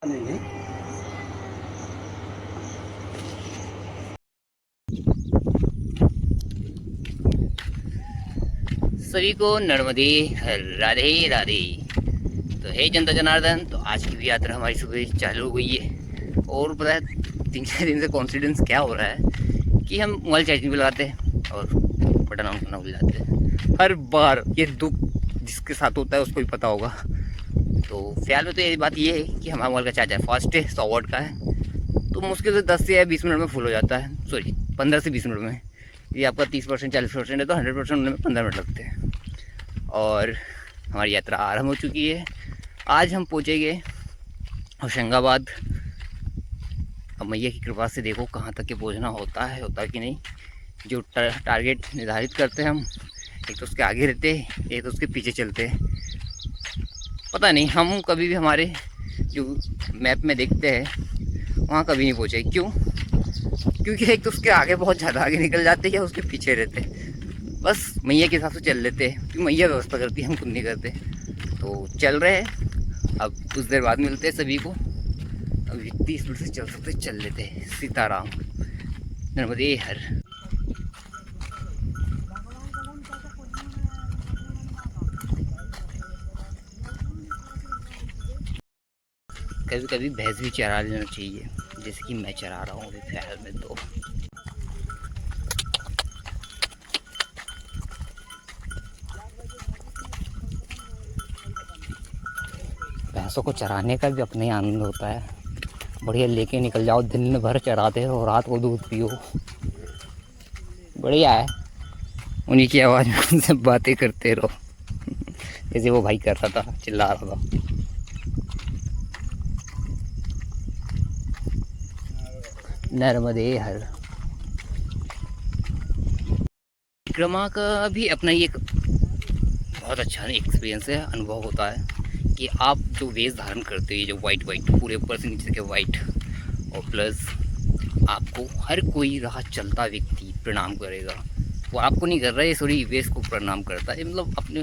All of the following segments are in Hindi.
नहीं। सभी को नर्मदे राधे राधे। तो हे जनता जनार्दन, तो आज की भी यात्रा हमारी सुबह चालू हो गई है। और पता है 3-4 दिन से कॉन्फिडेंस क्या हो रहा है कि हम मोबाइल चार्जिंग पे लगाते हैं और बटन ऑन करना भूल जाते हैं हर बार। ये दुख जिसके साथ होता है उसको ही पता होगा। तो फिलहाल में तो ये बात ये है कि हमारा मोबाइल का चार्जर फास्ट है, 100 वाट का है, तो मुश्किल से 10 से 20 मिनट में फुल हो जाता है। सॉरी, 15 से 20 मिनट में। ये आपका 30% 40% है तो 100% होने में 15 मिनट लगते हैं। और हमारी यात्रा आरंभ हो चुकी है। आज हम पहुँचेंगे होशंगाबाद। अब मैया की कृपा से देखो कहाँ तक के पहुँचना होता कि नहीं। जो टारगेट निर्धारित करते हैं हम, एक तो उसके आगे रहते हैं, एक तो उसके पीछे चलते हैं। पता नहीं हम कभी भी हमारे जो मैप में देखते हैं वहाँ कभी नहीं पहुँचे। क्यों? क्योंकि एक तो उसके आगे बहुत ज़्यादा आगे निकल जाते हैं या उसके पीछे रहते हैं। बस मैया के हिसाब से चल लेते हैं क्योंकि मैया व्यवस्था करती है, हम खुद नहीं करते। तो चल रहे हैं। अब कुछ देर बाद मिलते हैं सभी को। अब इतनी स्पीड से चल सकते चल लेते हैं। सीताराम, नर्मदे हर। कभी कभी भैंस भी चरा लेना चाहिए, जैसे कि मैं चरा रहा हूँ अभी फिलहाल में। तो भैंसों को चराने का भी अपना ही आनंद होता है। बढ़िया लेके निकल जाओ, दिन भर चराते हो, रात को दूध पियो, बढ़िया है। उन्हीं की आवाज़ में उनसे बातें करते रहो जैसे वो भाई कर रहा था, चिल्ला रहा था। नर्मदे हर। परिक्रमा का भी अपना ही एक बहुत अच्छा एक्सपीरियंस है, अनुभव होता है कि आप जो वेश धारण करते हैं, जो वाइट पूरे ऊपर से नीचे के वाइट, और प्लस आपको हर कोई राह चलता व्यक्ति प्रणाम करेगा। वो आपको नहीं कर रहा है, सॉरी, वेश को प्रणाम करता है। मतलब अपने,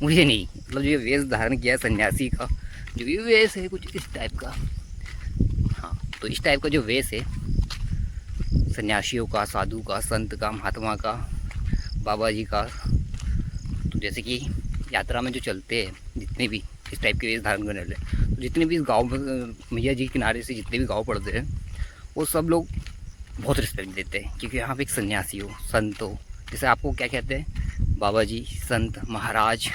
मुझे नहीं, मतलब जो वेश धारण किया है सन्यासी का जो भी वेश है कुछ इस टाइप का। हाँ, तो इस टाइप का जो वेश है सन्यासियों का, साधु का, संत का, महात्मा का, बाबा जी का। तो जैसे कि यात्रा में जो चलते हैं जितने भी इस टाइप के वेश धारण करने वाले, तो जितने भी इस गाँव में मैया जी किनारे से जितने भी गाँव पड़ते हैं वो सब लोग बहुत रिस्पेक्ट देते हैं। क्योंकि यहाँ पे एक सन्यासी हो, संत हो, जैसे आपको क्या कहते हैं, बाबा जी, संत, महाराज,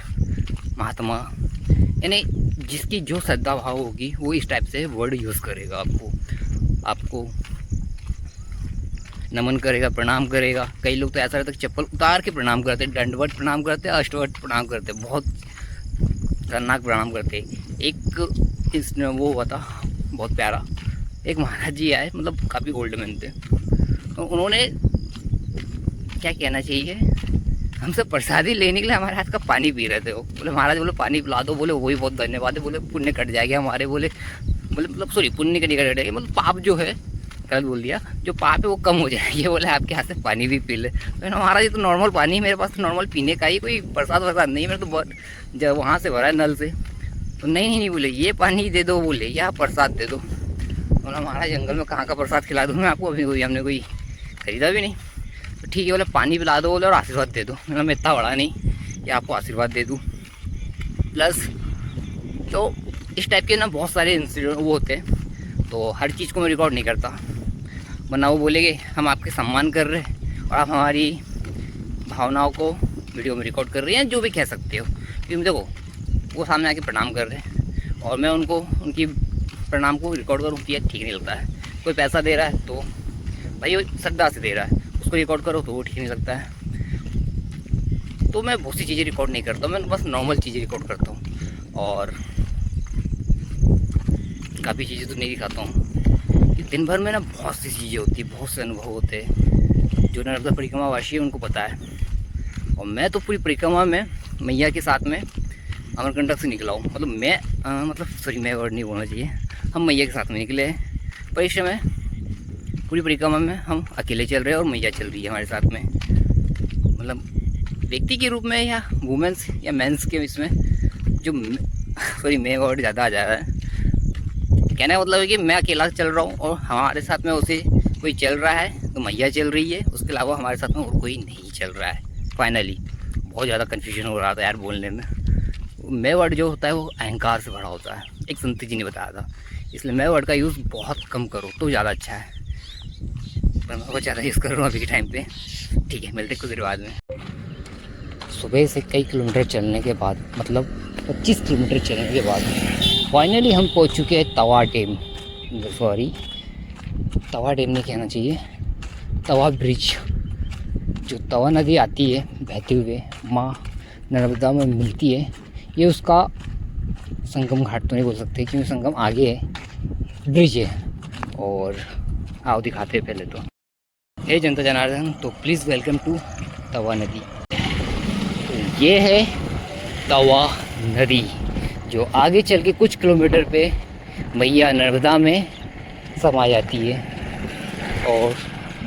महात्मा, यानी जिसकी जो श्रद्धा भाव होगी वो इस टाइप से वर्ड यूज़ करेगा। आपको नमन करेगा, प्रणाम करेगा। कई लोग तो ऐसा रहता है चप्पल उतार के प्रणाम करते हैं, दंडवत प्रणाम करते हैं, अष्टवत प्रणाम करते हैं, बहुत खतरनाक प्रणाम करते हैं। एक इसने वो हुआ था बहुत प्यारा, एक महाराज जी आए, मतलब काफ़ी ओल्ड मैन थे। तो उन्होंने क्या कहना चाहिए, हमसे प्रसादी लेने के लिए हमारे हाथ का पानी पी रहे थे। वो बोले महाराज, बोले पानी पिला दो, बोले वही बहुत धन्यवाद है, बोले पुण्य कट जाएगा हमारे, बोले मतलब सॉरी, पुण्य का नहीं कट जाएगा, मतलब पाप जो है, गलत बोल दिया, जो पाप है वो कम हो जाएगी। बोले आपके हाथ से पानी भी पी ले। तो महाराज ये तो नॉर्मल पानी है मेरे पास, तो नॉर्मल पीने का ही, कोई प्रसाद वरसाद नहीं है मेरे तो, जब वहाँ से भरा है नल से। तो नहीं बोले ये पानी दे दो, बोले या प्रसाद दे दो। बोला महाराज जंगल में कहाँ का प्रसाद खिला दूँ मैं आपको, अभी हमने कोई खरीदा भी नहीं। तो ठीक है, बोले पानी पिला दो, बोले और आशीर्वाद दे दो। मैं इतना बड़ा नहीं कि आपको आशीर्वाद दे दूँ। प्लस तो इस टाइप के ना बहुत सारे इंसिडेंट वो होते हैं, तो हर चीज़ को मैं रिकॉर्ड नहीं करता, वरना वो बोलेंगे हम आपके सम्मान कर रहे हैं और आप हमारी भावनाओं को वीडियो में रिकॉर्ड कर रहे हैं, जो भी कह सकते हो। क्योंकि देखो वो सामने आके प्रणाम कर रहे हैं और मैं उनको उनकी प्रणाम को रिकॉर्ड करूँ, किया ठीक नहीं लगता है। कोई पैसा दे रहा है तो भाई वो श्रद्धा से दे रहा है, उसको रिकॉर्ड करो तो वो ठीक नहीं लगता है। तो मैं बहुत सी चीज़ें रिकॉर्ड नहीं करता, मैं बस नॉर्मल चीज़ें रिकॉर्ड करता हूँ और काफ़ी चीज़ें तो नहीं दिखाता हूँ। कि दिन भर में ना बहुत सी चीज़ें होती हैं, बहुत से अनुभव होते हैं, जो नर्मदा परिक्रमा वासी है उनको पता है। और मैं तो पूरी परिक्रमा में मैया के साथ में अमरकंटक से निकला हूँ। मतलब मैं वर्ड नहीं बोलना चाहिए, हम मैया के साथ में निकले हैं। परिश्रम है, पूरी परिक्रमा में हम अकेले चल रहे हैं और मैया चल रही है हमारे साथ में। मतलब व्यक्ति के रूप में या वुमेंस या मेंस के इसमें जो सॉरी मैं वर्ड ज़्यादा आ जा रहा है, कहने का मतलब है कि मैं अकेला चल रहा हूँ और हमारे साथ में उसे कोई चल रहा है तो मैया चल रही है, उसके अलावा हमारे साथ में और कोई नहीं चल रहा है। फाइनली बहुत ज़्यादा कन्फ्यूजन हो रहा था यार बोलने में। मैं वर्ड जो होता है वो अहंकार से भरा होता है, एक संत जी ने बताया था, इसलिए मैं वर्ड का यूज़ बहुत कम करो तो ज़्यादा अच्छा है। पर मैं बहुत ज़्यादा यूज़ कर रहा हूँ अभी के टाइम पे। ठीक है, मिलते कुछ देर बाद में। सुबह से कई किलोमीटर चलने के बाद, मतलब 25 किलोमीटर चलने के बाद फाइनली हम पहुँच चुके हैं तवा डैम। सॉरी, तवा डैम नहीं कहना चाहिए, तवा ब्रिज। जो तवा नदी आती है बहते हुए माँ नर्मदा में मिलती है, ये उसका संगम घाट तो नहीं बोल सकते क्योंकि संगम आगे है, ब्रिज है। और आओ दिखाते हैं पहले तो। हे जनता जनार्दन, तो प्लीज़ वेलकम टू तवा नदी। तो ये है तवा नदी जो आगे चल के कुछ किलोमीटर पे मैया नर्मदा में समा जाती है। और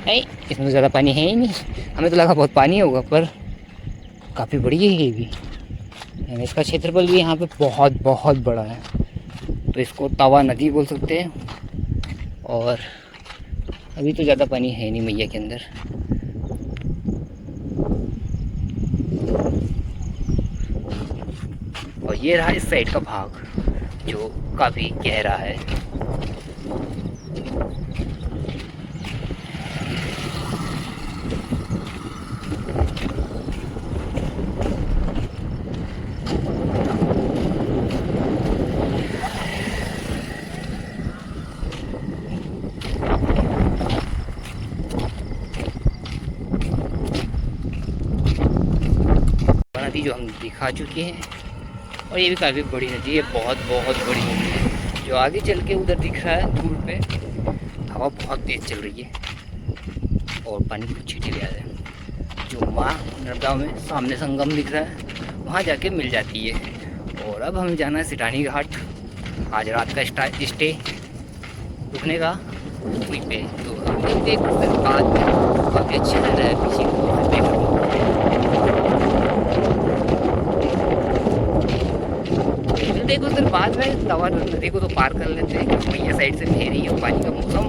नहीं, इसमें ज़्यादा पानी है ही नहीं, हमें तो लगा बहुत पानी होगा, पर काफ़ी बड़ी है ये भी। इसका क्षेत्रफल भी यहाँ पे बहुत बहुत बड़ा है, तो इसको तवा नदी बोल सकते हैं। और अभी तो ज़्यादा पानी है नहीं मैया के अंदर। और ये रहा इस साइड का भाग जो काफ़ी गहरा है। नदी जो हम दिखा चुके हैं, और ये भी काफ़ी बड़ी नदी है, बहुत बहुत बड़ी नदी है। जो आगे चल के उधर दिख रहा है दूर पे, हवा बहुत तेज़ चल रही है और पानी की छींटे भी आ रहे हैं। जो माँ नर्मदा में सामने संगम दिख रहा है वहाँ जाके मिल जाती है। और अब हमें जाना है सिटानी घाट। आज रात का स्टे रुकने का वहीं पे, तो हम देखते कुछ देर बाद। काफ़ी अच्छा लग रहा है पीछे देखो, उधर बाद में तवा नदी को तो पार कर लेते हैं क्योंकि भैया साइड से बह रही है। पानी का मौसम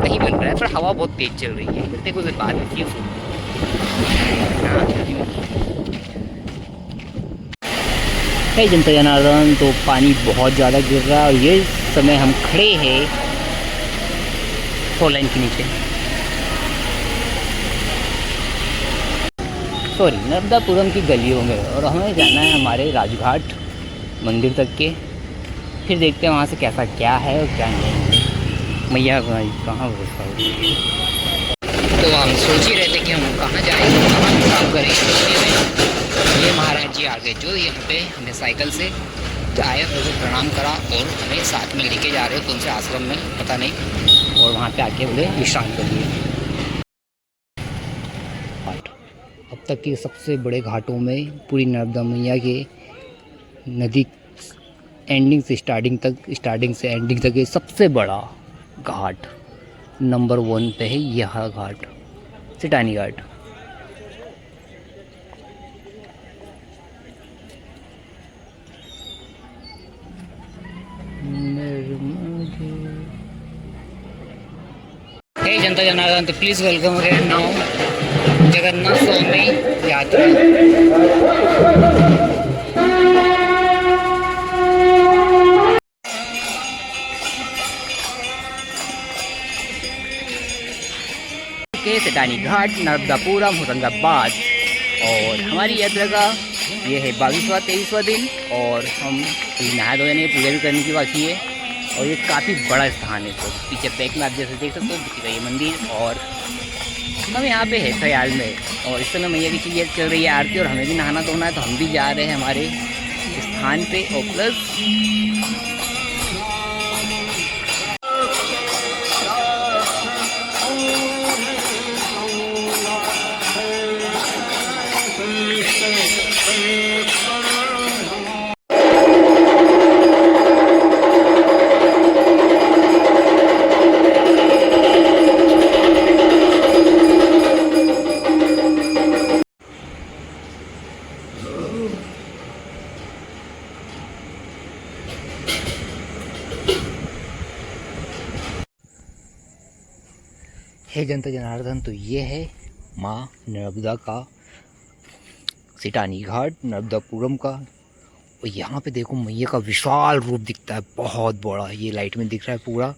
नहीं बन रहा है पर हवा बहुत तेज चल रही है। मिलते कुछ देर बाद में क्यों है जनता जनार्दन। तो पानी बहुत ज़्यादा गिर रहा है और ये समय हम खड़े हैं 4 लाइन के नीचे, सॉरी नर्मदापुरम की गलियों में। और हमें जाना है हमारे राजघाट मंदिर तक के, फिर देखते हैं वहाँ से कैसा क्या है और क्या नहीं। मैया भाई कहाँ घुसता है। तो हम सोच ही रहे थे कि हम कहाँ जाएंगे, कहाँ काम करेंगे। ये महाराज जी आ गए जो यहाँ पे हमें साइकिल से आए, उनको प्रणाम करा और हमें साथ में लेके जा रहे हो कौन से आश्रम में पता नहीं, और वहाँ पे आके बोले विश्राम करिए। अब तक के सबसे बड़े घाटों में पूरी नर्मदा मैया के नदी एंडिंग से स्टार्टिंग से एंडिंग तक ये सबसे बड़ा घाट नंबर 1 पे है यह घाट, सिटानी घाट। हे जनता जनार्दन, तो please welcome again now Jagannath Swami यात्रा। सिटानी घाट, नर्मदापुरम, होशंगाबाद। और हमारी यात्रा का ये है 22वां 23वां दिन और हम नहा धोने की पूजा भी करने की बाकी है। और ये काफ़ी बड़ा स्थान है। तो पीछे बैक में आप जैसे देख सकते हो दिखेगा ये मंदिर, और हम यहाँ पे है ख्याल में। और इस समय मैया की चीज़ें चल रही है आरती, और हमें भी नहाना धोना है तो हम भी जा रहे हैं हमारे स्थान पे। और प्लस हे जनता जनार्दन, तो ये है माँ नर्मदा का सिटानी घाट, नर्मदापुरम का। और यहाँ पे देखो मैया का विशाल रूप दिखता है, बहुत बड़ा। ये लाइट में दिख रहा है पूरा,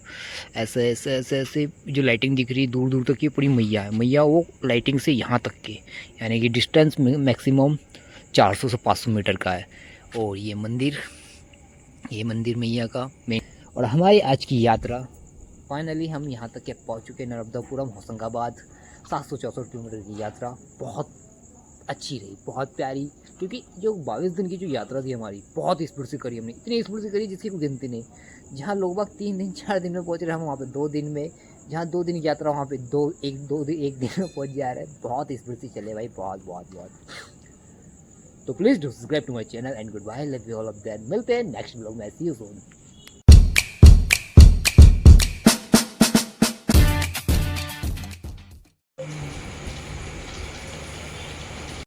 ऐसे ऐसे ऐसे ऐसे जो लाइटिंग दिख रही है दूर दूर तक, ये पूरी मैया है। मैया वो लाइटिंग से यहाँ तक के, यानी कि डिस्टेंस मैक्सिमम 400 से 500 मीटर का है। और ये मंदिर मैया का मेन। और हमारी आज की यात्रा फाइनली हम यहाँ तक के पहुँच चुके, नर्मदापुरम होशंगाबाद। 764 किलोमीटर की यात्रा बहुत अच्छी रही, बहुत प्यारी। क्योंकि जो 22 दिन की जो यात्रा थी हमारी, बहुत स्पीड से करी हमने, इतनी स्पीड से करी जिसकी कोई गिनती नहीं। जहाँ लोग बाग 3 दिन 4 दिन में पहुँच रहे, हम वहाँ पे 2 दिन में, जहाँ 2 दिन की यात्रा वहाँ पे एक दिन में पहुँच जा रहे हैं। बहुत स्पीड से चले भाई, बहुत बहुत बहुत। तो please do subscribe to my channel and good bye, love you all of that. मिलते हैं नेक्स्ट ब्लॉग में, सी यू सून।